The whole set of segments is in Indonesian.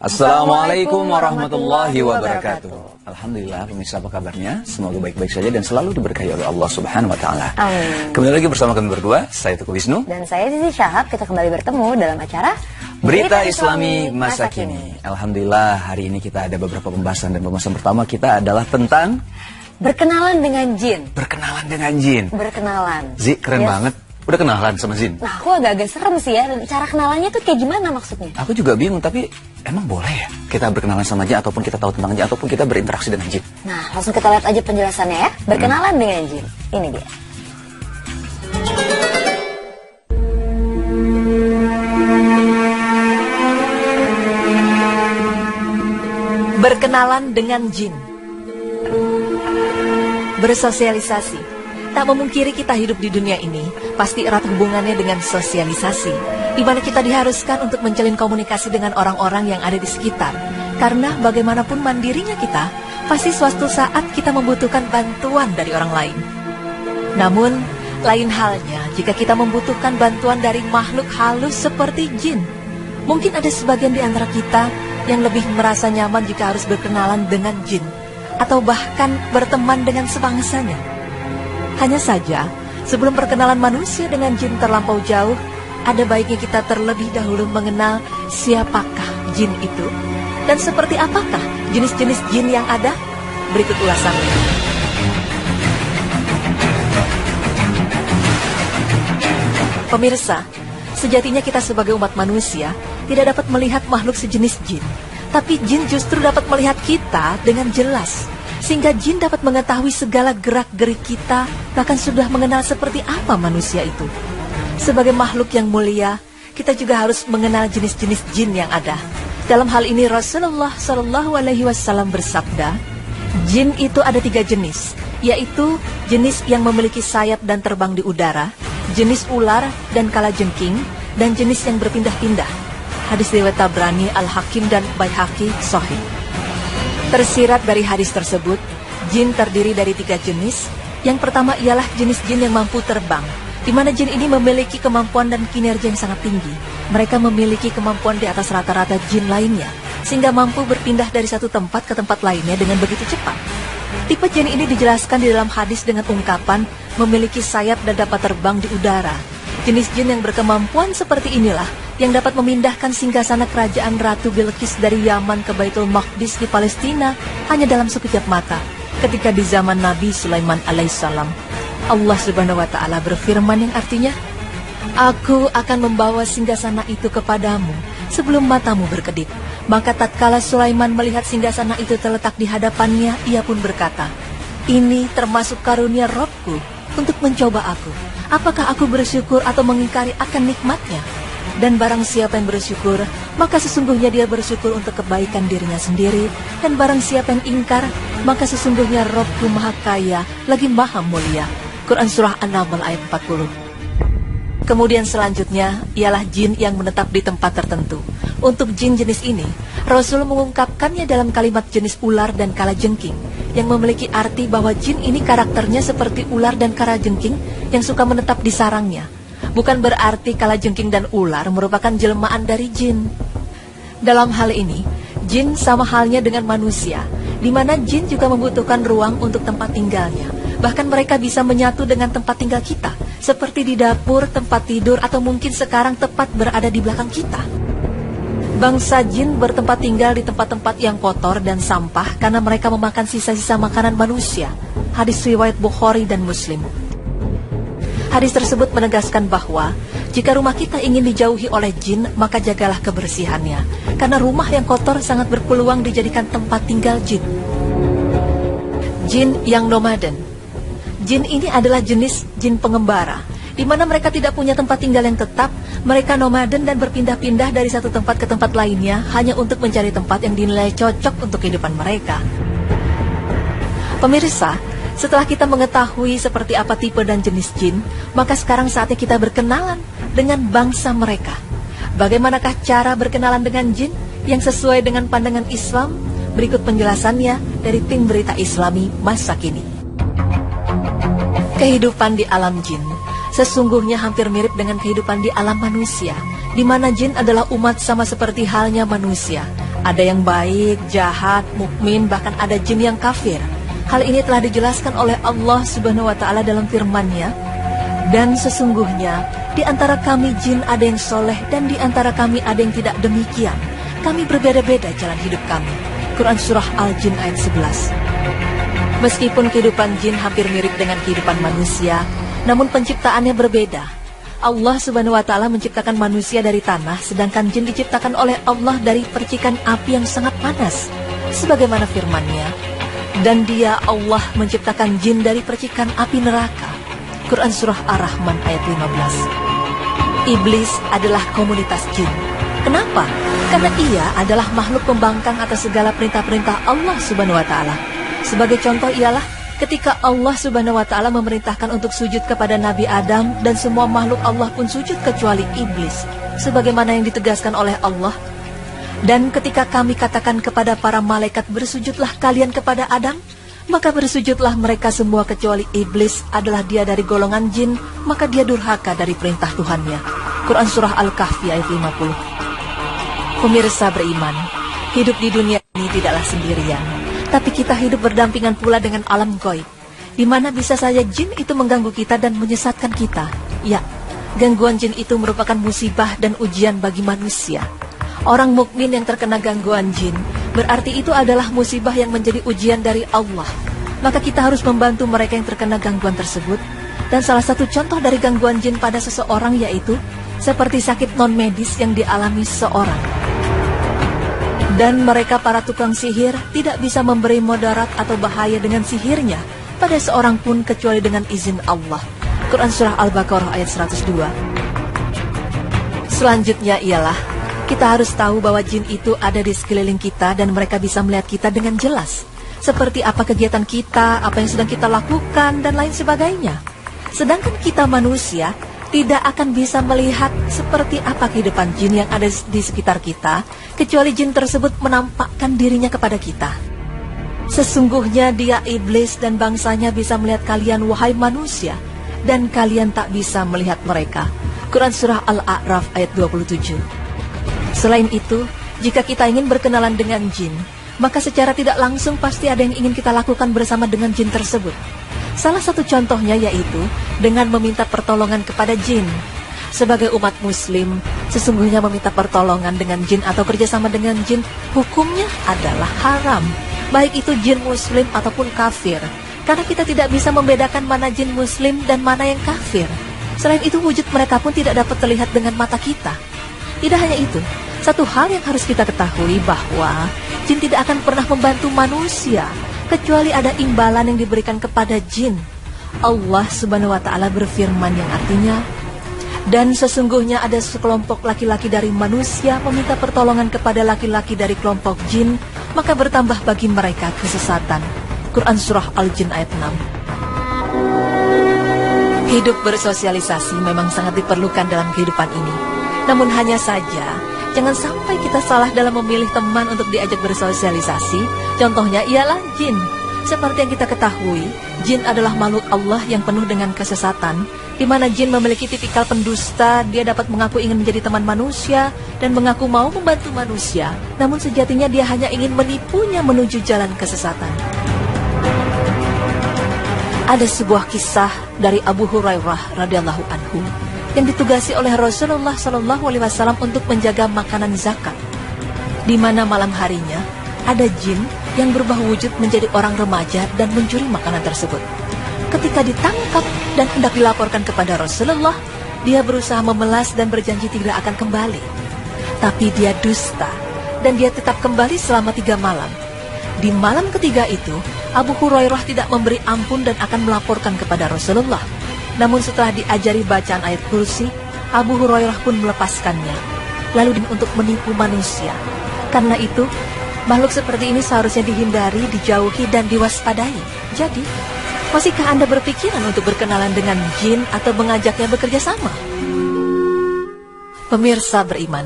Assalamualaikum warahmatullahi wabarakatuh. Alhamdulillah, pemirsa, apa kabarnya? Semoga baik-baik saja dan selalu diberkahi oleh Allah Subhanahu wa taala. Amin. Kembali lagi bersama kami berdua, saya Teguh Wisnu dan saya Zizi Syahab. Kita kembali bertemu dalam acara Berita Islami Masa Kini. Alhamdulillah, hari ini kita ada beberapa pembahasan, dan pembahasan pertama kita adalah tentang berkenalan dengan jin. Berkenalan dengan jin. Berkenalan. Zi, keren banget. Udah kenalan sama jin? Nah, aku agak-agak serem sih ya. Cara kenalannya tuh kayak gimana maksudnya? Aku juga bingung, tapi emang boleh ya kita berkenalan sama jin, ataupun kita tahu tentang jin, ataupun kita berinteraksi dengan jin? Nah, langsung kita lihat aja penjelasannya ya. Berkenalan dengan jin. Ini dia. Berkenalan dengan jin. Bersosialisasi. Tak memungkiri kita hidup di dunia ini pasti erat hubungannya dengan sosialisasi, di mana kita diharuskan untuk menjalin komunikasi dengan orang-orang yang ada di sekitar. Karena bagaimanapun mandirinya kita, pasti suatu saat kita membutuhkan bantuan dari orang lain. Namun, lain halnya jika kita membutuhkan bantuan dari makhluk halus seperti jin. Mungkin ada sebagian di antara kita yang lebih merasa nyaman jika harus berkenalan dengan jin, atau bahkan berteman dengan sebangsanya. Hanya saja, sebelum perkenalan manusia dengan jin terlampau jauh, ada baiknya kita terlebih dahulu mengenal siapakah jin itu, dan seperti apakah jenis-jenis jin yang ada. Berikut ulasannya. Pemirsa, sejatinya kita sebagai umat manusia tidak dapat melihat makhluk sejenis jin, tapi jin justru dapat melihat kita dengan jelas. Sehingga jin dapat mengetahui segala gerak-gerik kita, bahkan sudah mengenal seperti apa manusia itu. Sebagai makhluk yang mulia, kita juga harus mengenal jenis-jenis jin yang ada. Dalam hal ini Rasulullah SAW bersabda, jin itu ada 3 jenis, yaitu jenis yang memiliki sayap dan terbang di udara, jenis ular dan kalajengking, dan jenis yang berpindah-pindah. Hadis riwayat Tabrani, Al-Hakim, dan Baihaqi Sahih. Tersirat dari hadis tersebut, jin terdiri dari 3 jenis. Yang pertama ialah jenis jin yang mampu terbang, di mana jin ini memiliki kemampuan dan kinerja yang sangat tinggi. Mereka memiliki kemampuan di atas rata-rata jin lainnya, sehingga mampu berpindah dari satu tempat ke tempat lainnya dengan begitu cepat. Tipe jin ini dijelaskan di dalam hadis dengan ungkapan memiliki sayap dan dapat terbang di udara. Jenis jin yang berkemampuan seperti inilah yang dapat memindahkan singgasana kerajaan Ratu Bilqis dari Yaman ke Baitul Maqdis di Palestina hanya dalam sekejap mata, ketika di zaman Nabi Sulaiman alaihissalam. Allah Subhanahu wa taala berfirman yang artinya, "Aku akan membawa singgasana itu kepadamu sebelum matamu berkedip." Maka tatkala Sulaiman melihat singgasana itu terletak di hadapannya, ia pun berkata, "Ini termasuk karunia Robku untuk mencoba aku. Apakah aku bersyukur atau mengingkari akan nikmatnya? Dan barang siapa yang bersyukur, maka sesungguhnya dia bersyukur untuk kebaikan dirinya sendiri. Dan barang siapa yang ingkar, maka sesungguhnya Robku Maha Kaya, lagi Maha Mulia." Quran Surah An-Naml ayat 40. Kemudian selanjutnya ialah jin yang menetap di tempat tertentu. Untuk jin jenis ini, Rasul mengungkapkannya dalam kalimat jenis ular dan kalajengking, yang memiliki arti bahwa jin ini karakternya seperti ular dan kalajengking yang suka menetap di sarangnya. Bukan berarti kalajengking dan ular merupakan jelmaan dari jin. Dalam hal ini, jin sama halnya dengan manusia, di mana jin juga membutuhkan ruang untuk tempat tinggalnya. Bahkan mereka bisa menyatu dengan tempat tinggal kita, seperti di dapur, tempat tidur, atau mungkin sekarang tepat berada di belakang kita. Bangsa jin bertempat tinggal di tempat-tempat yang kotor dan sampah karena mereka memakan sisa-sisa makanan manusia. Hadis riwayat Bukhari dan Muslim. Hadis tersebut menegaskan bahwa jika rumah kita ingin dijauhi oleh jin, maka jagalah kebersihannya, karena rumah yang kotor sangat berpeluang dijadikan tempat tinggal jin. Jin yang nomaden. Jin ini adalah jenis jin pengembara, di mana mereka tidak punya tempat tinggal yang tetap. Mereka nomaden dan berpindah-pindah dari satu tempat ke tempat lainnya hanya untuk mencari tempat yang dinilai cocok untuk kehidupan mereka. Pemirsa, setelah kita mengetahui seperti apa tipe dan jenis jin, maka sekarang saatnya kita berkenalan dengan bangsa mereka. Bagaimanakah cara berkenalan dengan jin yang sesuai dengan pandangan Islam? Berikut penjelasannya dari tim Berita Islami Masa Kini. Kehidupan di alam jin sesungguhnya hampir mirip dengan kehidupan di alam manusia, di mana jin adalah umat sama seperti halnya manusia. Ada yang baik, jahat, mukmin, bahkan ada jin yang kafir. Hal ini telah dijelaskan oleh Allah Subhanahu wa Ta'ala dalam firman-Nya. Dan sesungguhnya di antara kami jin ada yang soleh dan di antara kami ada yang tidak demikian. Kami berbeda-beda jalan hidup kami. Quran Surah Al-Jin ayat 11. Meskipun kehidupan jin hampir mirip dengan kehidupan manusia, namun penciptaannya berbeda. Allah Subhanahu wa Ta'ala menciptakan manusia dari tanah, sedangkan jin diciptakan oleh Allah dari percikan api yang sangat panas. Sebagaimana firman-Nya, dan Dia Allah menciptakan jin dari percikan api neraka. Quran Surah Ar-Rahman ayat 15. Iblis adalah komunitas jin. Kenapa? Karena ia adalah makhluk pembangkang atas segala perintah-perintah Allah Subhanahu wa Ta'ala. Sebagai contoh ialah ketika Allah Subhanahu wa Ta'ala memerintahkan untuk sujud kepada Nabi Adam, dan semua makhluk Allah pun sujud kecuali iblis, sebagaimana yang ditegaskan oleh Allah. Dan ketika kami katakan kepada para malaikat, bersujudlah kalian kepada Adam, maka bersujudlah mereka semua kecuali iblis adalah dia dari golongan jin, maka dia durhaka dari perintah Tuhannya. Quran Surah Al-Kahfi ayat 50. Pemirsa beriman, hidup di dunia ini tidaklah sendirian, tapi kita hidup berdampingan pula dengan alam gaib, di mana bisa saja jin itu mengganggu kita dan menyesatkan kita. Ya, gangguan jin itu merupakan musibah dan ujian bagi manusia. Orang mukmin yang terkena gangguan jin, berarti itu adalah musibah yang menjadi ujian dari Allah. Maka kita harus membantu mereka yang terkena gangguan tersebut. Dan salah satu contoh dari gangguan jin pada seseorang yaitu seperti sakit non-medis yang dialami seseorang. Dan mereka para tukang sihir tidak bisa memberi mudarat atau bahaya dengan sihirnya pada seorang pun kecuali dengan izin Allah. Quran Surah Al-Baqarah ayat 102. Selanjutnya ialah kita harus tahu bahwa jin itu ada di sekeliling kita dan mereka bisa melihat kita dengan jelas. Seperti apa kegiatan kita, apa yang sedang kita lakukan, dan lain sebagainya. Sedangkan kita manusia tidak akan bisa melihat seperti apa kehidupan jin yang ada di sekitar kita, kecuali jin tersebut menampakkan dirinya kepada kita. Sesungguhnya dia iblis dan bangsanya bisa melihat kalian wahai manusia, dan kalian tak bisa melihat mereka. Quran Surah Al-A'raf ayat 27. Selain itu, jika kita ingin berkenalan dengan jin, maka secara tidak langsung pasti ada yang ingin kita lakukan bersama dengan jin tersebut. Salah satu contohnya yaitu dengan meminta pertolongan kepada jin. Sebagai umat muslim, sesungguhnya meminta pertolongan dengan jin atau kerjasama dengan jin, hukumnya adalah haram. Baik itu jin muslim ataupun kafir. Karena kita tidak bisa membedakan mana jin muslim dan mana yang kafir. Selain itu, wujud mereka pun tidak dapat terlihat dengan mata kita. Tidak hanya itu, satu hal yang harus kita ketahui bahwa jin tidak akan pernah membantu manusia kecuali ada imbalan yang diberikan kepada jin. Allah Subhanahu wa Ta'ala berfirman yang artinya, dan sesungguhnya ada sekelompok laki-laki dari manusia meminta pertolongan kepada laki-laki dari kelompok jin, maka bertambah bagi mereka kesesatan. Quran Surah Al-Jin ayat 6. Hidup bersosialisasi memang sangat diperlukan dalam kehidupan ini. Namun hanya saja, jangan sampai kita salah dalam memilih teman untuk diajak bersosialisasi. Contohnya ialah jin. Seperti yang kita ketahui, jin adalah makhluk Allah yang penuh dengan kesesatan, di mana jin memiliki tipikal pendusta. Dia dapat mengaku ingin menjadi teman manusia dan mengaku mau membantu manusia, namun sejatinya dia hanya ingin menipunya menuju jalan kesesatan. Ada sebuah kisah dari Abu Hurairah radhiyallahu anhu yang ditugasi oleh Rasulullah SAW untuk menjaga makanan zakat, di mana malam harinya ada jin yang berubah wujud menjadi orang remaja dan mencuri makanan tersebut. Ketika ditangkap dan hendak dilaporkan kepada Rasulullah, dia berusaha memelas dan berjanji tidak akan kembali. Tapi dia dusta dan dia tetap kembali selama 3 malam. Di malam ketiga itu, Abu Hurairah tidak memberi ampun dan akan melaporkan kepada Rasulullah. Namun setelah diajari bacaan ayat kursi, Abu Hurairah pun melepaskannya, lalu untuk menipu manusia. Karena itu, makhluk seperti ini seharusnya dihindari, dijauhi, dan diwaspadai. Jadi, masihkah Anda berpikiran untuk berkenalan dengan jin atau mengajaknya bekerja sama? Pemirsa beriman,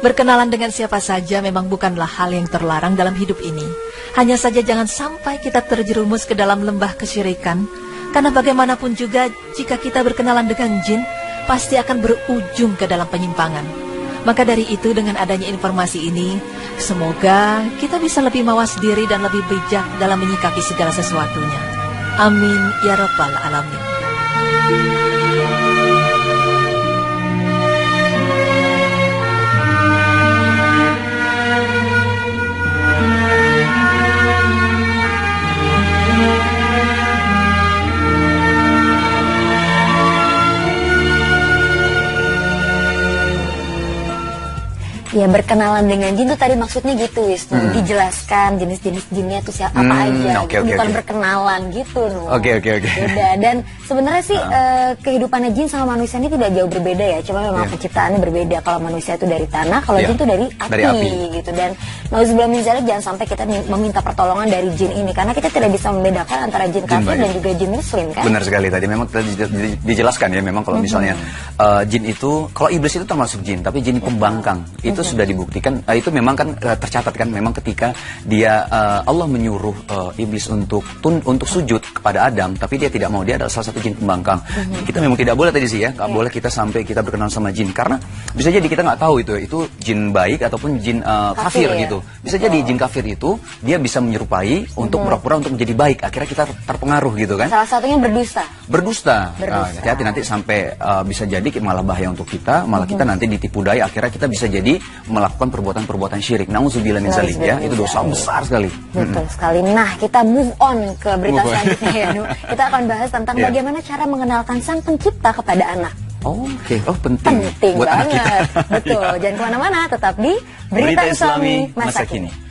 berkenalan dengan siapa saja memang bukanlah hal yang terlarang dalam hidup ini. Hanya saja jangan sampai kita terjerumus ke dalam lembah kesyirikan. Karena bagaimanapun juga, jika kita berkenalan dengan jin, pasti akan berujung ke dalam penyimpangan. Maka dari itu dengan adanya informasi ini, semoga kita bisa lebih mawas diri dan lebih bijak dalam menyikapi segala sesuatunya. Amin ya rabbal alamin. Ya, berkenalan dengan jin tuh tadi maksudnya gitu, Wisnu. Dijelaskan jenis-jenis jinnya tuh siapa apa aja. Bukan berkenalan gitu, no. Oke. Beda. Dan sebenarnya sih kehidupannya jin sama manusia ini tidak jauh berbeda ya. Cuma memang penciptaannya berbeda. Kalau manusia itu dari tanah, kalau jin itu dari api, gitu. Dan sebelum misalnya jangan sampai kita meminta pertolongan dari jin ini, karena kita tidak bisa membedakan antara jin kafir dan juga jin muslim, kan? Benar sekali tadi. Memang tadi dijelaskan ya. Memang kalau misalnya jin itu, kalau iblis itu termasuk jin, tapi jin pembangkang itu sudah dibuktikan, itu memang kan tercatat kan, memang ketika dia Allah menyuruh iblis untuk sujud kepada Adam, tapi dia tidak mau, dia adalah salah satu jin pembangkang. Kita memang tidak boleh tadi sih ya, nggak boleh kita sampai kita berkenalan sama jin, karena bisa jadi kita nggak tahu itu jin baik ataupun jin kafir gitu. Bisa jadi jin kafir itu dia bisa menyerupai untuk pura-pura untuk menjadi baik, akhirnya kita terpengaruh gitu kan. Salah satunya berdusta. Hati-hati nanti sampai bisa jadi malah bahaya untuk kita, malah kita nanti ditipu daya, akhirnya kita bisa jadi melakukan perbuatan-perbuatan syirik. Nauzubillah min dzalik ya, itu dosa besar sekali. Betul sekali. Nah, kita move on ke berita selanjutnya ya, Nu. Kita akan bahas tentang bagaimana cara mengenalkan Sang Pencipta kepada anak. Oke. Penting buat banget. Betul. Jangan kemana-mana, tetap di Berita Islami Masa Kini.